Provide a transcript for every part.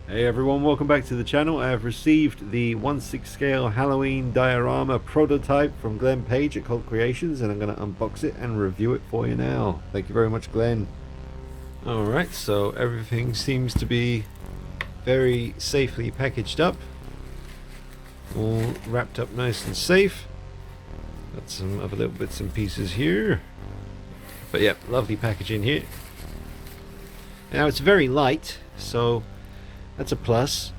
Hey everyone, welcome back to the channel. I have received the 1/6 scale Halloween diorama prototype from Glenn Page at Cult Creations, and I'm going to unbox it and review it for you now. Thank you very much, Glenn. Alright, so everything seems to be very safely packaged up. All wrapped up nice and safe. Got some other little bits and pieces here. But yeah, lovely packaging here. Now it's very light, so that's a plus.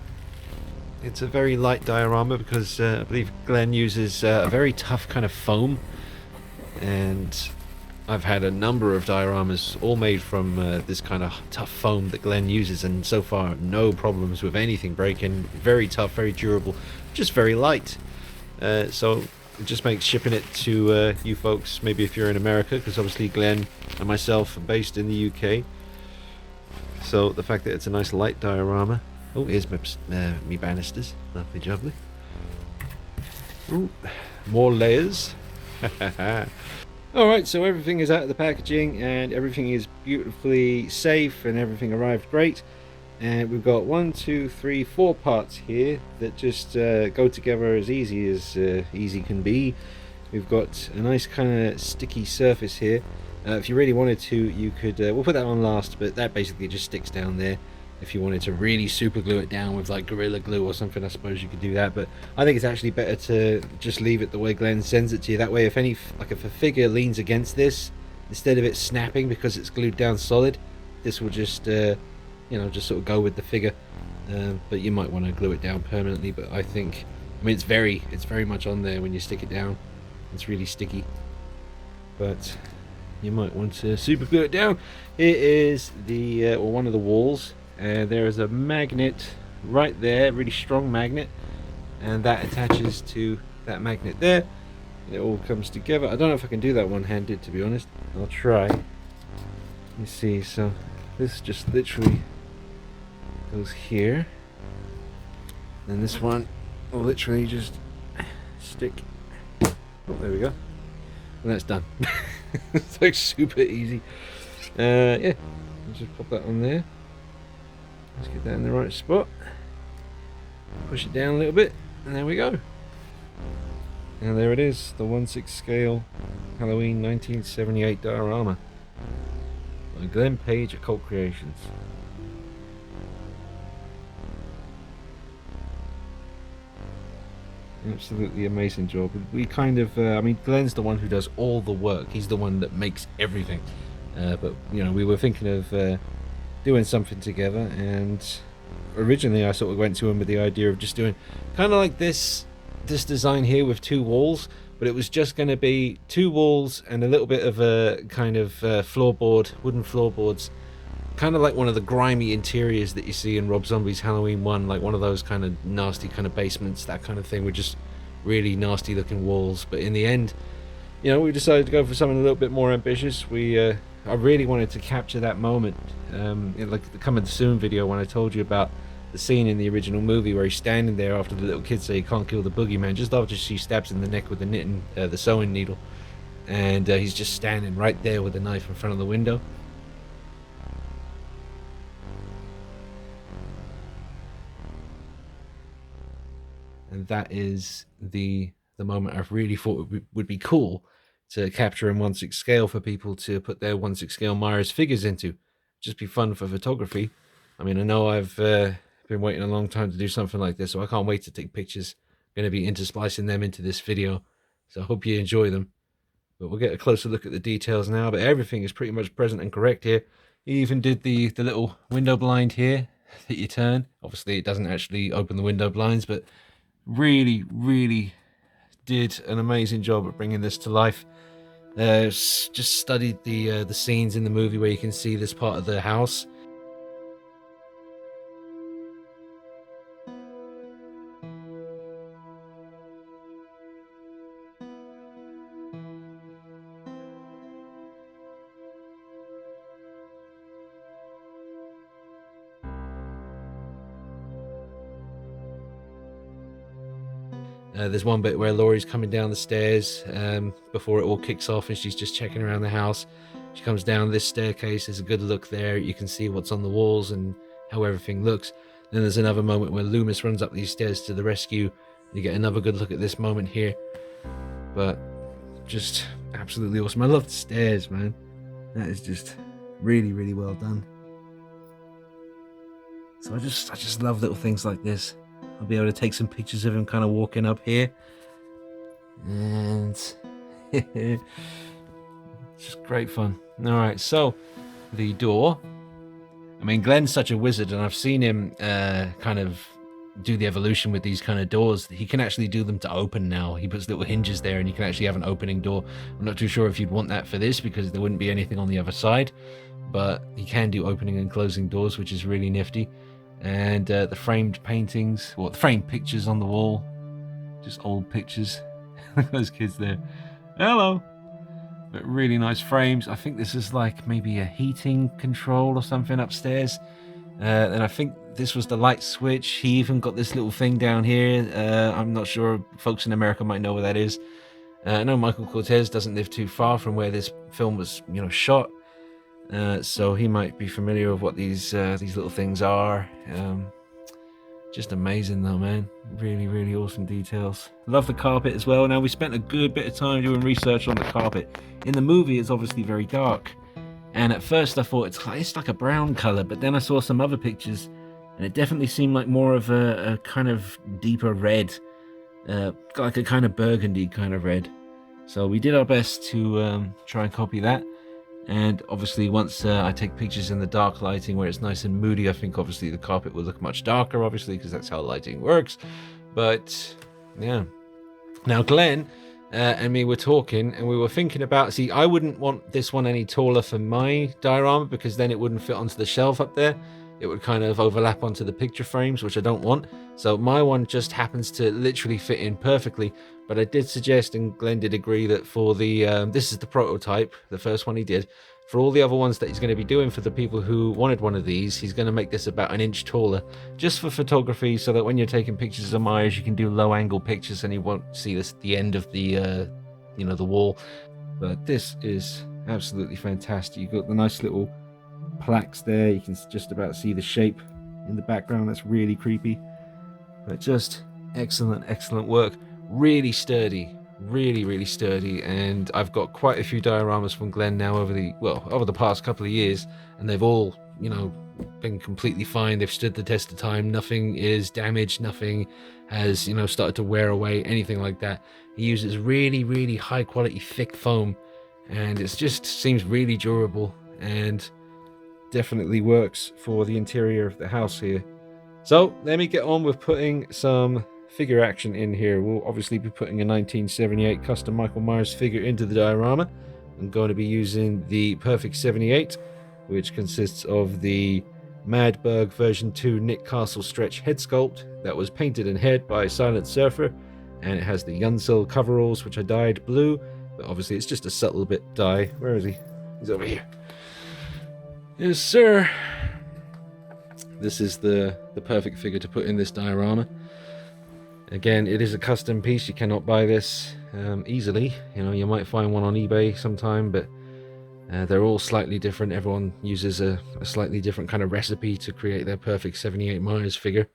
It's a very light diorama because I believe Glenn uses a very tough kind of foam, and I've had a number of dioramas all made from this kind of tough foam that Glenn uses, and so far no problems with anything breaking. Very tough, very durable, just very light. So it just makes shipping it to you folks, maybe if you're in America, because obviously Glenn and myself are based in the UK. So the fact that it's a nice light diorama. Oh, here's me banisters. Lovely jubbly. Ooh, more layers. Alright, so everything is out of the packaging and everything is beautifully safe and everything arrived great. And we've got 1, 2, 3, 4 parts here that just go together as easy can be. We've got a nice kind of sticky surface here. If you really wanted to, you could, we'll put that on last, but that basically just sticks down there. If you wanted to really super glue it down with like Gorilla Glue or something, I suppose you could do that, but I think it's actually better to just leave it the way Glenn sends it to you. That way, if a figure leans against this, instead of it snapping because it's glued down solid, this will just, you know, just sort of go with the figure. But you might want to glue it down permanently, but I mean, it's very much on there when you stick it down. It's really sticky, but you might want to super glue it down. It is the or one of the walls. There is a magnet right there, really strong magnet, and that attaches to that magnet there. It all comes together. I don't know if I can do that one-handed, to be honest. I'll try. Let me see. So this just literally goes here, and this one will literally just stick. Oh, there we go. And that's done. It's like super easy. Yeah, I'll just pop that on there. Let's get that in the right spot. Push it down a little bit, and there we go. And there it is, the 1/6 scale Halloween 1978 diorama by Glenn Page at Cult Creations. Absolutely amazing job. We kind of, I mean, Glenn's the one who does all the work. He's the one that makes everything. But you know, we were thinking of doing something together, and originally I sort of went to him with the idea of just doing kind of like this design here with 2 walls, but it was just going to be 2 walls and a little bit of a kind of floorboard, wooden floorboards, kind of like one of the grimy interiors that you see in Rob Zombie's Halloween 1, like one of those kind of nasty kind of basements, that kind of thing, with just really nasty looking walls. But in the end, you know, we decided to go for something a little bit more ambitious. I really wanted to capture that moment, like the Coming Soon video when I told you about the scene in the original movie where he's standing there after the little kids say he can't kill the boogeyman, just after she stabs him in the neck with the sewing needle, and he's just standing right there with the knife in front of the window. And that is the moment I've really thought would be cool to capture in 1/6 scale for people to put their 1/6 scale Myers figures into. Just be fun for photography. I mean, I know I've been waiting a long time to do something like this, so I can't wait to take pictures. I'm going to be intersplicing them into this video, so I hope you enjoy them. But we'll get a closer look at the details now, but everything is pretty much present and correct here. He even did the little window blind here that you turn. Obviously, it doesn't actually open the window blinds, but really did an amazing job at bringing this to life. Just studied the scenes in the movie where you can see this part of the house. There's one bit where Laurie's coming down the stairs before it all kicks off, and she's just checking around the house. She comes down this staircase. There's a good look there. You can see what's on the walls and how everything looks. Then there's another moment where Loomis runs up these stairs to the rescue. You get another good look at this moment here. But just absolutely awesome. I love the stairs, man. That is just really, really well done. So I just love little things like this. I'll be able to take some pictures of him kind of walking up here. And it's just great fun. Alright, so the door. I mean, Glenn's such a wizard, and I've seen him kind of do the evolution with these kind of doors. He can actually do them to open now. He puts little hinges there and you can actually have an opening door. I'm not too sure if you'd want that for this because there wouldn't be anything on the other side, but he can do opening and closing doors, which is really nifty. And the framed paintings, or the framed pictures on the wall, just old pictures. Those kids there. Hello. But really nice frames. I think this is like maybe a heating control or something upstairs. And I think this was the light switch. He even got this little thing down here. I'm not sure. Folks in America might know where that is. I know Michael Cortez doesn't live too far from where this film was, shot. So he might be familiar with what these little things are. Just amazing though, man. Really, really awesome details. Love the carpet as well. Now, we spent a good bit of time doing research on the carpet. In the movie, it's obviously very dark. And at first I thought it's like a brown color, but then I saw some other pictures and it definitely seemed like more of a kind of deeper red, like a kind of burgundy kind of red. So we did our best to try and copy that. And obviously once I take pictures in the dark lighting where it's nice and moody, I think obviously the carpet will look much darker, obviously, because that's how lighting works. But yeah. Now Glenn and me were talking and we were thinking about, see, I wouldn't want this one any taller for my diorama because then it wouldn't fit onto the shelf up there. It would kind of overlap onto the picture frames, which I don't want. So my one just happens to literally fit in perfectly. But I did suggest, and Glenn did agree, that for the this is the prototype, the first one he did. For all the other ones that he's going to be doing for the people who wanted one of these, he's going to make this about an inch taller, just for photography, so that when you're taking pictures of Myers, you can do low-angle pictures and you won't see this at the end of the the wall. But this is absolutely fantastic. You've got the nice little plaques there. You can just about see the shape in the background. That's really creepy, but just excellent work. Really sturdy, really sturdy. And I've got quite a few dioramas from Glenn now over the past couple of years, and they've all been completely fine. They've stood the test of time. Nothing is damaged, nothing has started to wear away, anything like that. He uses really high quality thick foam, and it just seems really durable and definitely works for the interior of the house here. So let me get on with putting some figure action in here. We'll obviously be putting a 1978 custom Michael Myers figure into the diorama. I'm going to be using the Perfect 78, which consists of the Madberg version 2 Nick Castle stretch head sculpt that was painted and haired by Silent Surfer, and it has the Untitled coveralls, which I dyed blue, but obviously it's just a subtle bit dye. Where is he? He's over here. Yes, sir. This is the perfect figure to put in this diorama. Again, it is a custom piece. You cannot buy this easily. You might find one on eBay sometime, but they're all slightly different. Everyone uses a slightly different kind of recipe to create their Perfect 78 Myers figure.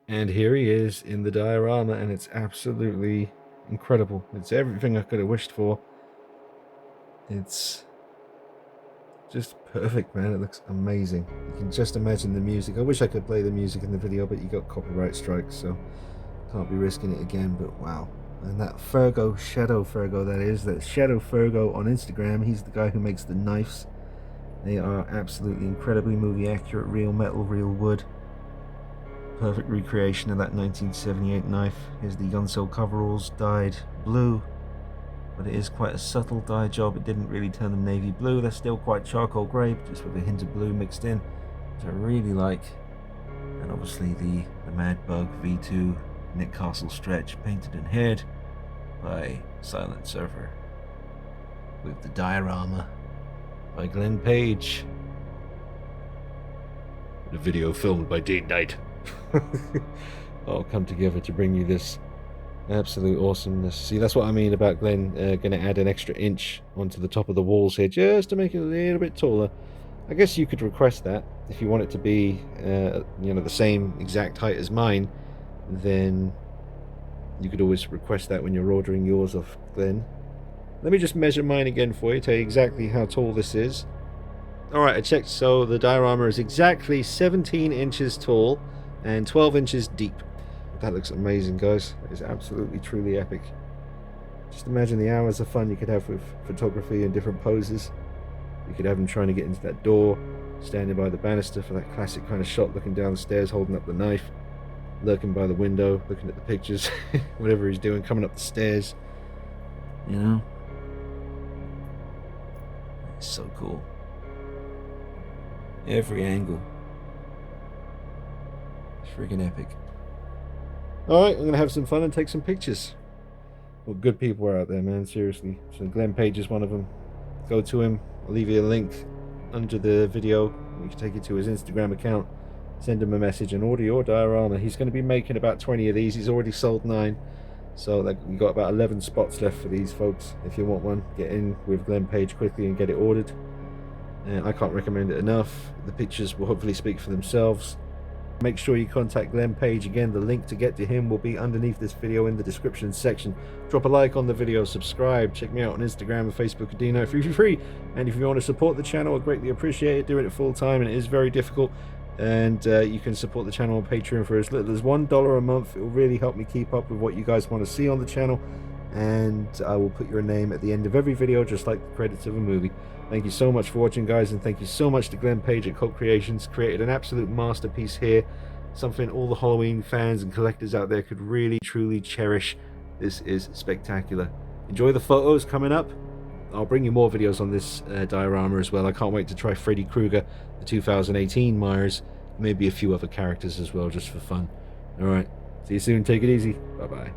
And here he is in the diorama, and it's absolutely incredible. It's everything I could have wished for. It's just perfect, man. It looks amazing. You can just imagine the music. I wish I could play the music in the video, but you got copyright strikes, so can't be risking it again. But wow. And that Fergo, Shadow Fergo, that Shadow Fergo on Instagram, he's the guy who makes the knives. They are absolutely incredibly movie accurate, real metal, real wood. Perfect recreation of that 1978 knife. Here's the Unsold coveralls, dyed blue, but it is quite a subtle dye job. It didn't really turn them navy blue. They're still quite charcoal grey, just with a hint of blue mixed in, which I really like. And obviously the Madbug V2 Nick Castle stretch, painted and haired by Silent Surfer, with the diorama by Glenn Page. The video filmed by Dean Knight. All come together to bring you this absolute awesomeness. See, that's what I mean about Glenn going to add an extra inch onto the top of the walls here, just to make it a little bit taller. I guess you could request that if you want it to be, you know, the same exact height as mine. Then you could always request that when you're ordering yours off Glenn. Let me just measure mine again for you, tell you exactly how tall this is. Alright, I checked, so the diorama is exactly 17 inches tall and 12 inches deep. That looks amazing, guys. It is absolutely, truly epic. Just imagine the hours of fun you could have with photography and different poses. You could have him trying to get into that door, standing by the banister for that classic kind of shot, looking down the stairs, holding up the knife, lurking by the window, looking at the pictures, whatever he's doing, coming up the stairs. You know? It's so cool. Every angle. It's freaking epic. Alright, I'm going to have some fun and take some pictures. Well, good people are out there, man, seriously. So Glenn Page is one of them. Go to him. I'll leave you a link under the video. You can take it to his Instagram account. Send him a message and order your diorama. He's going to be making about 20 of these. He's already sold 9. So like, we've got about 11 spots left for these, folks. If you want one, get in with Glenn Page quickly and get it ordered. I can't recommend it enough. The pictures will hopefully speak for themselves. Make sure you contact Glenn Page. Again, the link to get to him will be underneath this video in the description section. Drop a like on the video, subscribe, check me out on Instagram and Facebook at Dino free. And if you want to support the channel, I greatly appreciate it. Doing it full time and it is very difficult. And you can support the channel on Patreon for as little as $1 a month. It will really help me keep up with what you guys want to see on the channel. And I will put your name at the end of every video, just like the credits of a movie. Thank you so much for watching, guys, and thank you so much to Glenn Page at Cult Creations. Created an absolute masterpiece here, something all the Halloween fans and collectors out there could really truly cherish. This is spectacular. Enjoy the photos coming up. I'll bring you more videos on this diorama as well. I can't wait to try Freddy Krueger, the 2018 Myers, maybe a few other characters as well, just for fun. Alright, see you soon, take it easy, bye bye.